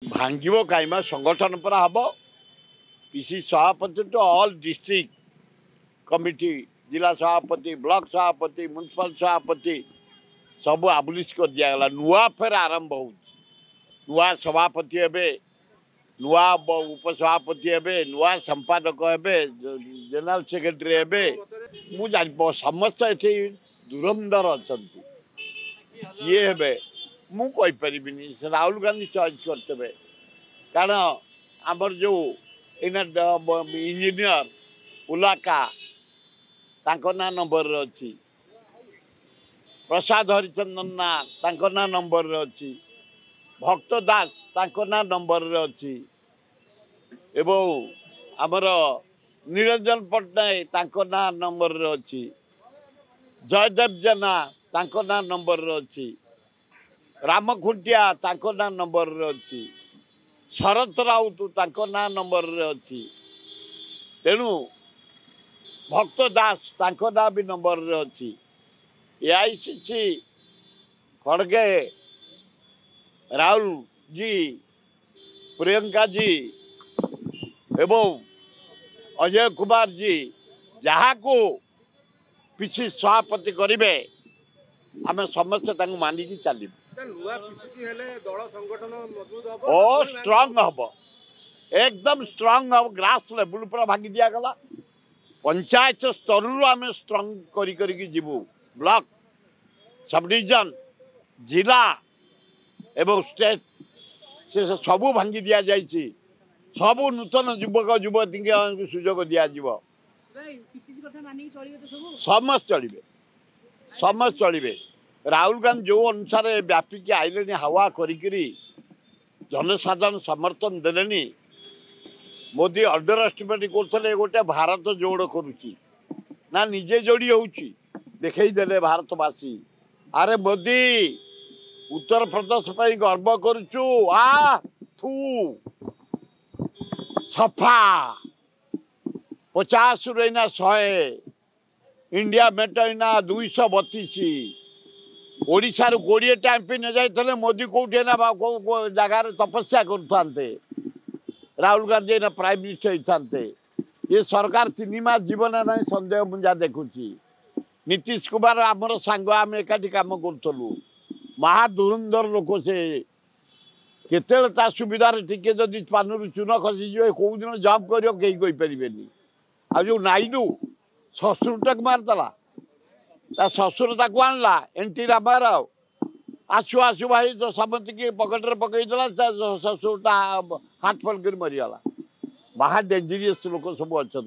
भांगो कहीं संगठन परा हम पीसी सभापति टू ऑल डिस्ट्रिक्ट कमिटी जिला सभापति ब्लॉक सभापति म्युनिसिपल सभापति सब आबुलिश कर दिगला नुआ फेर आरंभ हो नुआ सभापति हे नुआ उपसभापति हे नुआ संपादक हे जनरल सेक्रेटरी हे मुझे समस्त ये धुरंधर अच्छा ये हे मुझे राहुल गांधी चॉइस करते कारण आमर जो इंजीनियर उलाका ना नंबर अच्छी प्रसाद हरिचंदन ना नंबर अच्छी भक्त दास ना नंबर अच्छी एवं आमर निरंजन पट्टनायक ना नंबर अच्छी जयदेव जेना ना नंबर अच्छी राम खुंटिया ना नंबर अच्छी शरत राउत ना नंबर अच्छी तेणु भक्त दास ना भी नंबर अच्छी एआईसीसी खड़गे राहुल जी प्रियंका जी एवं अजय कुमार जी जहाँ को पीसी सभापति करेंगे आम समस्त मानिकी चलू ओ स्ट्रांग हम एकदम स्ट्रांग हम ग्रास लेवल पर भांगी दिया गला पंचायत स्तर आम स्ट्रांग करी जीवु ब्लॉक सब डिविजन जिला एवं स्टेट से सबू भांगी दि जाइए सबू नूतन युवक युवती सुजोग दिज्व समस्त चलिए समस्त चलिए राहुल गांधी जो अनुसार व्यापिकी आईले हवा करी जनसाधारण समर्थन देले मोदी अंडर एस्टिमेट करते गोटे भारत जोड़ करुच्ची ना निजे जोड़ी हो देखई देले भारतवासी अरे मोदी उत्तर प्रदेश पर गर्व करुचु आ थू सफा 50 रहीना 100 इंडिया मेट इना 232 ओडिशा 20 टाइम न जाते मोदी कौटे ना जगार तपस्या करते राहुल गांधी ना प्राइम मिनिस्टर होते ये सरकार 3 मास जीवन ना संदेह मुझा देखुची नीतीश कुमार आमर सांग आम एकाठी कम करूँ महाधुरंधर लोक से केते सुविधा टिके जदि पान चून खसीजे कौ दिन जंप कर कहीं पारे आ जो नायडू शशुर टक मारदेला शशुर ताक आणला एनटी रामाराव आसु आसु भाई तो समति की पकेट पकईदेला शशुरटा हार्ट फेल कर मरीगला बाहर डेंजरियस लोक सब अच्छा